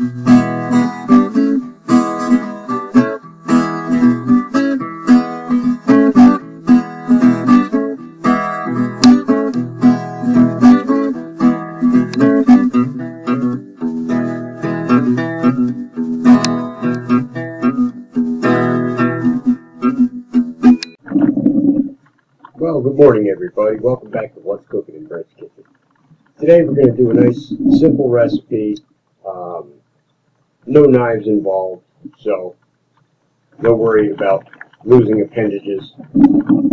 Well, good morning, everybody. Welcome back to What's Cooking in Bert's Kitchen. Today we're going to do a nice, simple recipe. No knives involved, so no worry about losing appendages.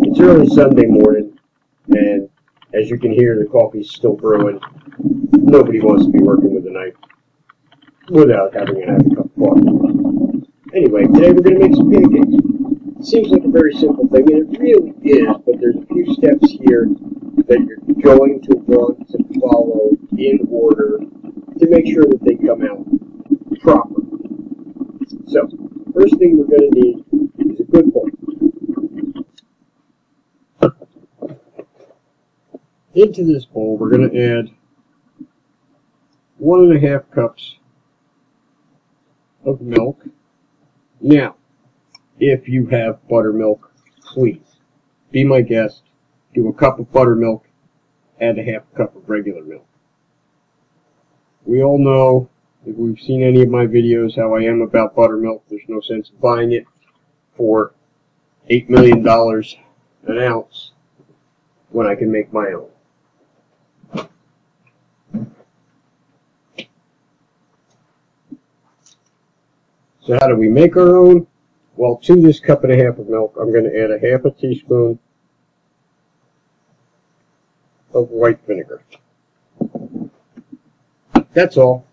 It's early Sunday morning, and as you can hear, the coffee's still brewing. Nobody wants to be working with a knife without having a cup of coffee. Anyway, today we're going to make some pancakes. It seems like a very simple thing, and it really is, but there's a few steps here that you're going to want to follow in order to make sure that they come out proper. So, first thing we're going to need is a good bowl. Into this bowl, we're going to add 1.5 cups of milk. Now, if you have buttermilk, please be my guest. Do a cup of buttermilk, add a 1/2 cup of regular milk. We all know, if we've seen any of my videos, how I am about buttermilk. There's no sense of buying it for $8 million an ounce when I can make my own. So how do we make our own? Well, to this 1.5 cups of milk, I'm going to add a 1/2 teaspoon of white vinegar. That's all.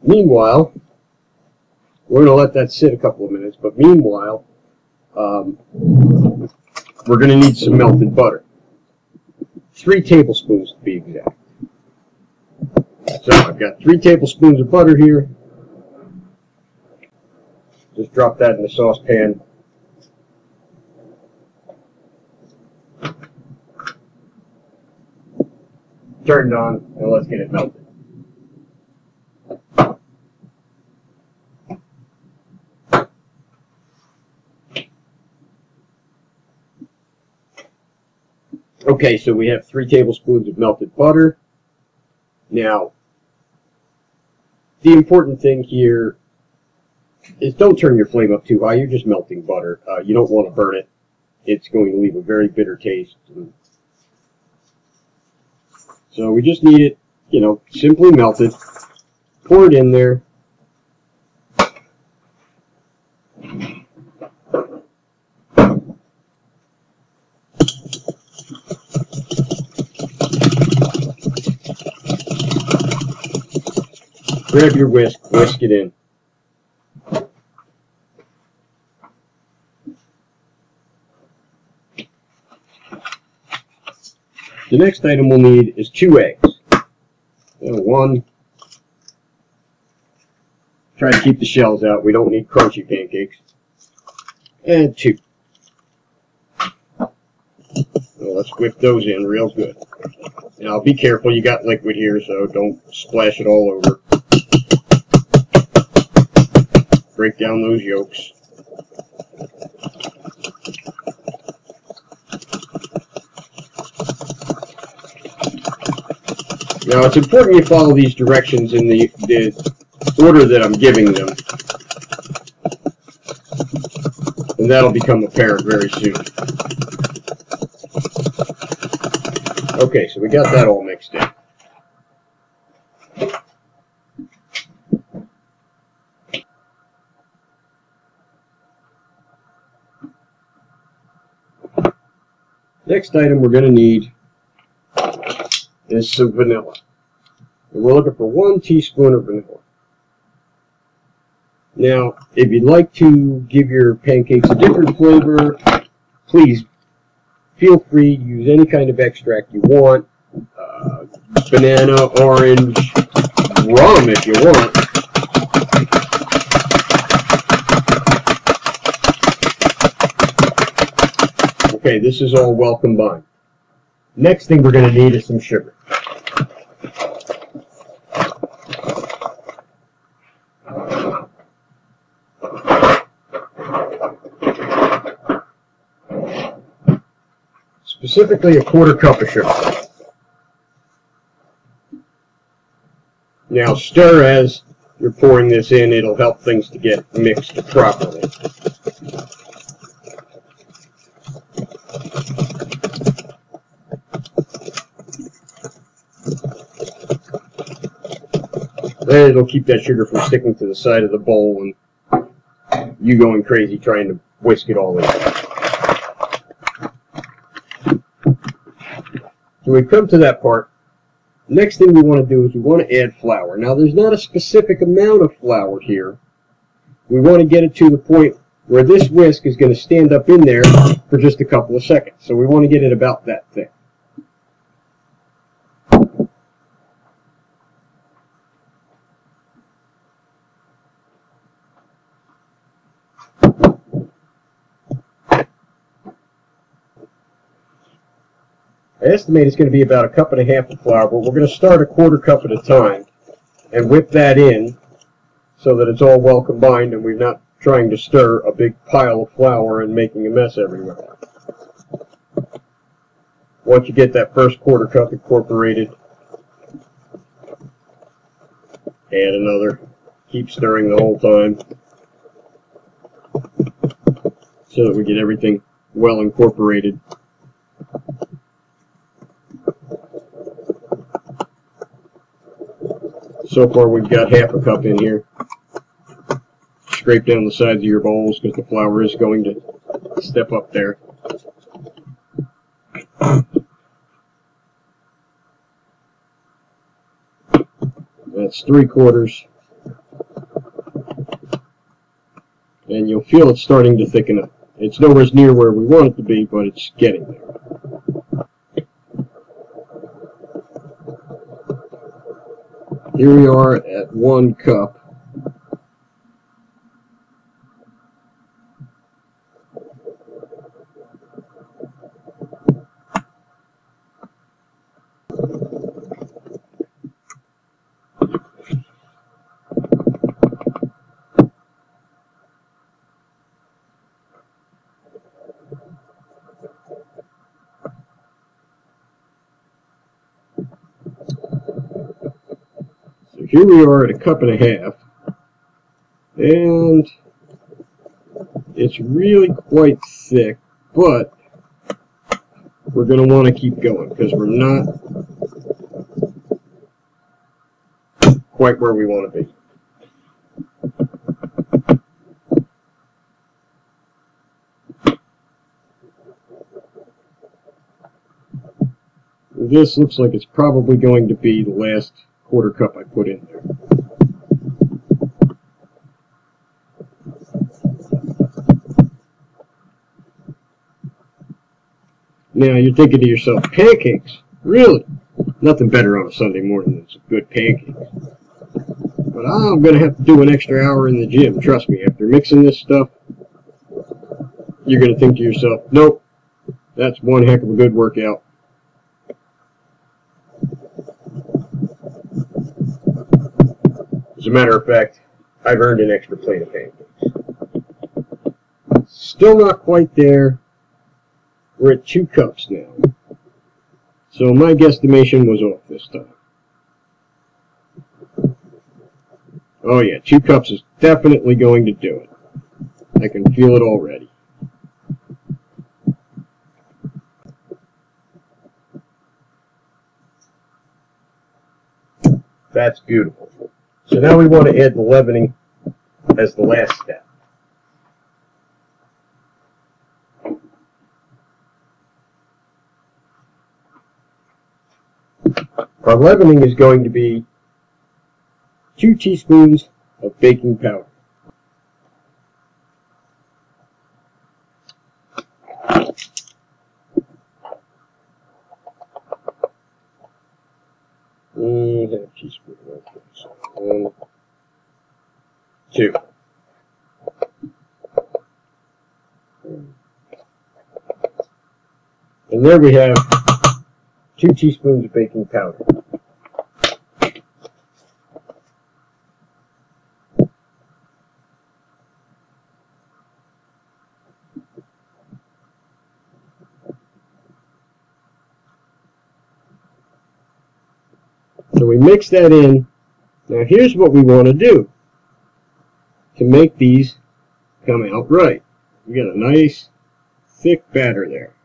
Meanwhile, we're going to let that sit a couple of minutes, but meanwhile, we're going to need some melted butter. 3 tablespoons to be exact. So I've got 3 tablespoons of butter here. Just drop that in the saucepan. Turn it on, and let's get it melted. Okay, so we have 3 tablespoons of melted butter. Now, the important thing here is don't turn your flame up too high. You're just melting butter. You don't want to burn it. It's going to leave a very bitter taste. So we just need it, simply melted. Pour it in there. Grab your whisk it in. The next item we'll need is 2 eggs. One. Try to keep the shells out. We don't need crunchy pancakes. And 2. So let's whip those in real good. Now be careful, you got liquid here, so don't splash it all over. Break down those yolks. Now it's important you follow these directions in the order that I'm giving them. And that'll become apparent very soon. Okay, so we got that all mixed in. Next item we're going to need is some vanilla. And we're looking for 1 teaspoon of vanilla. Now, if you'd like to give your pancakes a different flavor, please feel free to use any kind of extract you want. Banana, orange, rum if you want. Okay, this is all well combined. Next thing we're going to need is some sugar. specifically a 1/4 cup of sugar. Now stir as you're pouring this in. It'll help things to get mixed properly. Then it'll keep that sugar from sticking to the side of the bowl and you going crazy trying to whisk it all in. So we've come to that part. Next thing we want to do is we want to add flour. Now there's not a specific amount of flour here. We want to get it to the point where this whisk is going to stand up in there for just a couple of seconds. So we want to get it about that thick. I estimate it's going to be about 1.5 cups of flour, but we're going to start a 1/4 cup at a time and whip that in so that it's all well combined and we're not trying to stir a big pile of flour and making a mess everywhere. Once you get that first 1/4 cup incorporated, add another. Keep stirring the whole time so that we get everything well incorporated. So far we've got 1/2 cup in here. Scrape down the sides of your bowls because the flour is going to step up there. That's 3/4. And you'll feel it starting to thicken up. It's nowhere near where we want it to be, but it's getting there. Here we are at 1 cup. Here we are at 1.5 cups, and it's really quite thick, but we're going to want to keep going because we're not quite where we want to be. This looks like it's probably going to be the last 1/4 cup I put in there. Now you're thinking to yourself, pancakes? Really? Nothing better on a Sunday morning than some good pancakes. But I'm going to have to do an extra hour in the gym. Trust me, after mixing this stuff, you're going to think to yourself, nope, that's one heck of a good workout. As a matter of fact, I've earned an extra plate of pancakes. Still not quite there. We're at 2 cups now. So my guesstimation was off this time. Oh yeah, 2 cups is definitely going to do it. I can feel it already. That's beautiful. So now we want to add the leavening as the last step. Our leavening is going to be 2 teaspoons of baking powder. Half teaspoon. Okay, so 1, 2. And there we have 2 teaspoons of baking powder. So we mix that in. Now here's what we want to do to make these come out right. We got a nice thick batter there.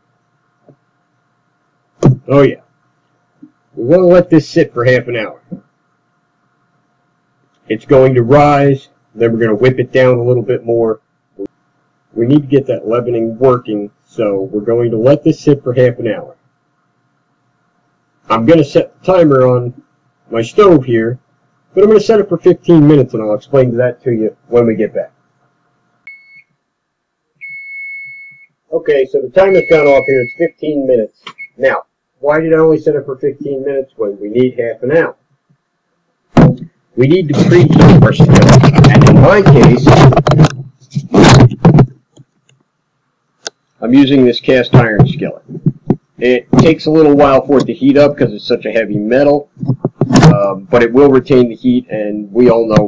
Oh yeah. We want to let this sit for half an hour. It's going to rise, then we're going to whip it down a little bit more. We need to get that leavening working, so we're going to let this sit for half an hour. I'm going to set the timer on my stove here, but I'm going to set it for 15 minutes, and I'll explain that to you when we get back. Okay, so the timer's gone off here. It's 15 minutes. Now, why did I only set it for 15 minutes when we need half an hour? We need to preheat our skillet. And in my case, I'm using this cast iron skillet. It takes a little while for it to heat up because it's such a heavy metal, but it will retain the heat, and we all know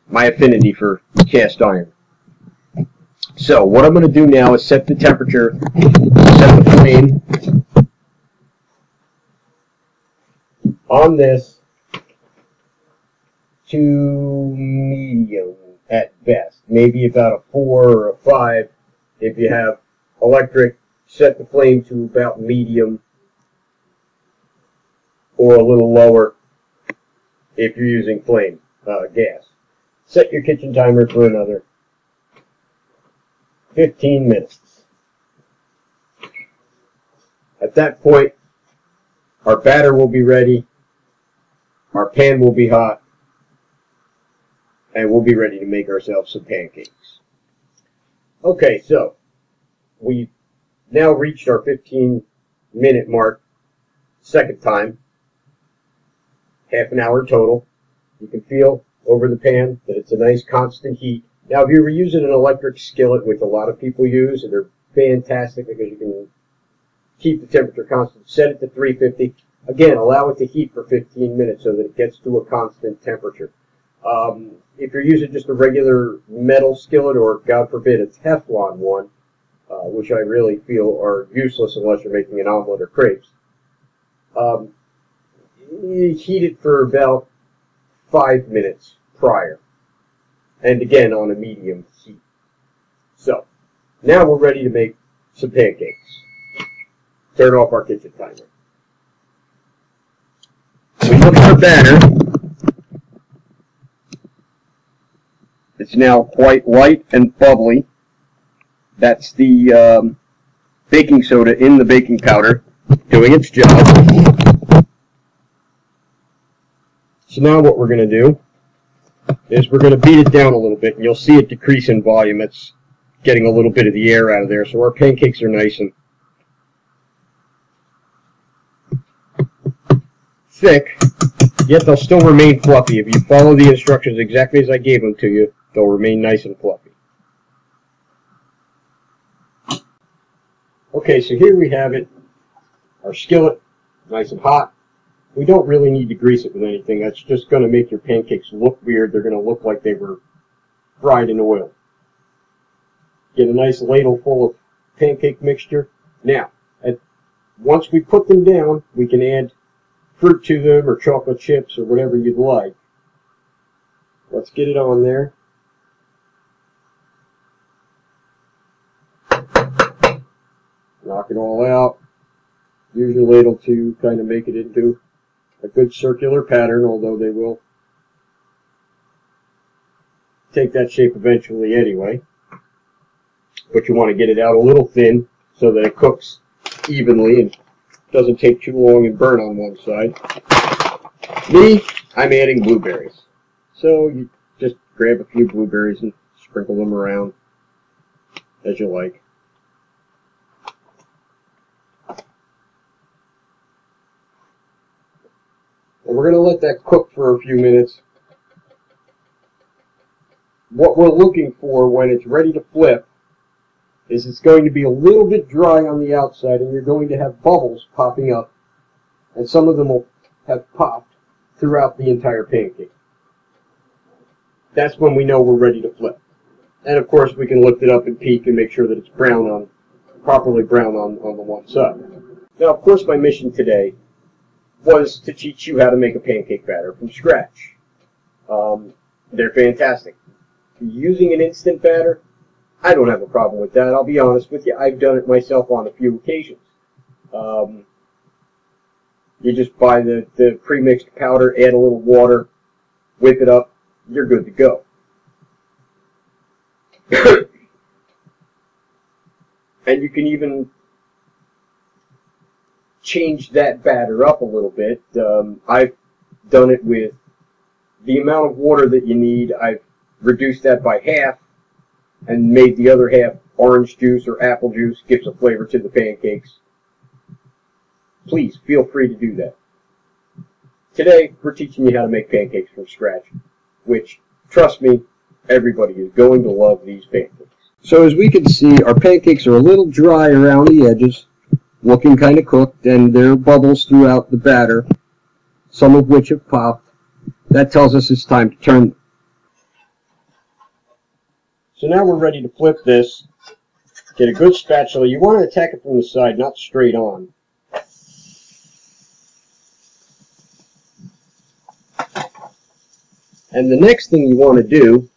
my affinity for cast iron. So what I'm going to do now is set the temperature, set the flame on this to medium at best. Maybe about a 4 or a 5. If you have electric, set the flame to about medium or a little lower if you're using gas. Set your kitchen timer for another 15 minutes. At that point, our batter will be ready, our pan will be hot, and we'll be ready to make ourselves some pancakes. Okay, so we've now reached our 15-minute mark, second time, half an hour total. You can feel over the pan that it's a nice constant heat. Now, if you were using an electric skillet, which a lot of people use, and they're fantastic because you can keep the temperature constant, set it to 350. Again, allow it to heat for 15 minutes so that it gets to a constant temperature. If you're using just a regular metal skillet, or God forbid a Teflon one, which I really feel are useless unless you're making an omelet or crepes, you heat it for about 5 minutes prior. And again on a medium heat. So, now we're ready to make some pancakes. Turn off our kitchen timer. We look at our batter. It's now quite light and bubbly. That's the baking soda in the baking powder doing its job. So now what we're going to do is we're going to beat it down a little bit, and you'll see it decrease in volume. It's getting a little bit of the air out of there, so our pancakes are nice and thick, yet they'll still remain fluffy. If you follow the instructions exactly as I gave them to you, they'll remain nice and fluffy. Okay, so here we have it, our skillet, nice and hot. We don't really need to grease it with anything. That's just going to make your pancakes look weird. They're going to look like they were fried in oil. Get a nice ladle full of pancake mixture. Now, once we put them down, we can add fruit to them or chocolate chips or whatever you'd like. Let's get it on there. Knock it all out. Use your ladle to kind of make it into a good circular pattern, although they will take that shape eventually anyway. But you want to get it out a little thin so that it cooks evenly and doesn't take too long and burn on one side. Me, I'm adding blueberries. So you just grab a few blueberries and sprinkle them around as you like. And we're going to let that cook for a few minutes. What we're looking for when it's ready to flip is it's going to be a little bit dry on the outside, and you're going to have bubbles popping up, and some of them will have popped throughout the entire pancake. That's when we know we're ready to flip. And of course we can lift it up and peek and make sure that it's properly brown on the one side. Now of course my mission today was to teach you how to make a pancake batter from scratch. They're fantastic. Using an instant batter, I don't have a problem with that. I'll be honest with you. I've done it myself on a few occasions. You just buy the pre-mixed powder, add a little water, whip it up, you're good to go. And you can even change that batter up a little bit. I've done it with the amount of water that you need. I've reduced that by half and made the other half orange juice or apple juice, gives a flavor to the pancakes. Please feel free to do that. Today, we're teaching you how to make pancakes from scratch, which, trust me, everybody is going to love these pancakes. So as we can see, our pancakes are a little dry around the edges, looking kind of cooked, and there are bubbles throughout the batter, some of which have popped. That tells us it's time to turn them. So now we're ready to flip this. Get a good spatula. You want to attack it from the side, not straight on. And the next thing you want to do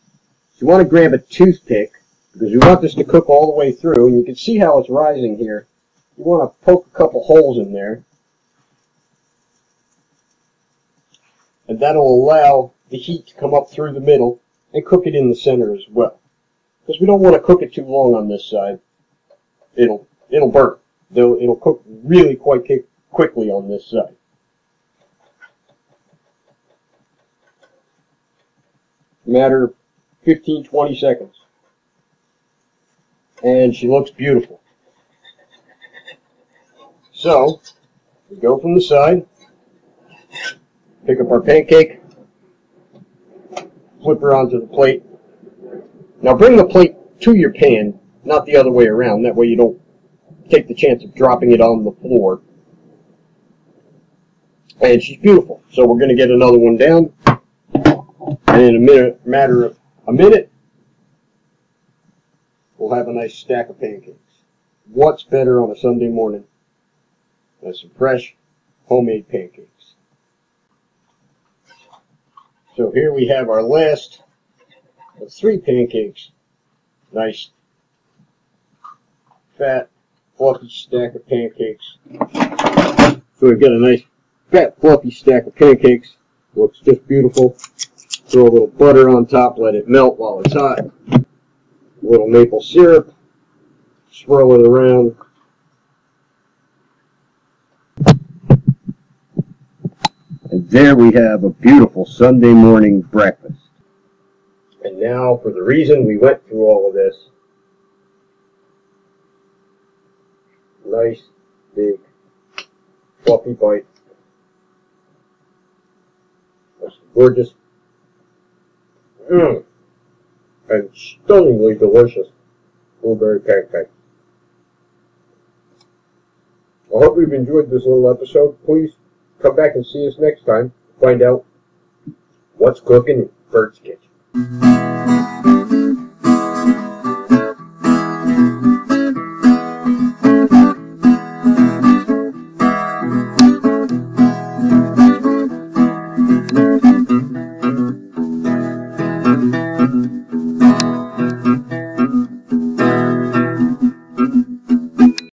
is you want to grab a toothpick, because we want this to cook all the way through, and you can see how it's rising here. You want to poke a couple holes in there, and that'll allow the heat to come up through the middle and cook it in the center as well. Because we don't want to cook it too long on this side. It'll burn. It'll cook really quite quickly on this side. Matter of 15-20 seconds. And she looks beautiful. So, we go from the side, pick up our pancake, flip her onto the plate. Now bring the plate to your pan, not the other way around. That way you don't take the chance of dropping it on the floor. And she's beautiful. So we're going to get another one down. And in a matter of a minute, we'll have a nice stack of pancakes. What's better on a Sunday morning than some fresh, homemade pancakes? So here we have our last of 3 pancakes. Nice, fat, fluffy stack of pancakes. So we've got a nice, fat, fluffy stack of pancakes. Looks just beautiful. Throw a little butter on top, let it melt while it's hot. A little maple syrup. Swirl it around. And there we have a beautiful Sunday morning breakfast. And now for the reason we went through all of this. Nice, big, fluffy bite. That's gorgeous. And stunningly delicious blueberry pancake. I hope you've enjoyed this little episode. Please come back and see us next time to find out what's cooking in Bert's kitchen.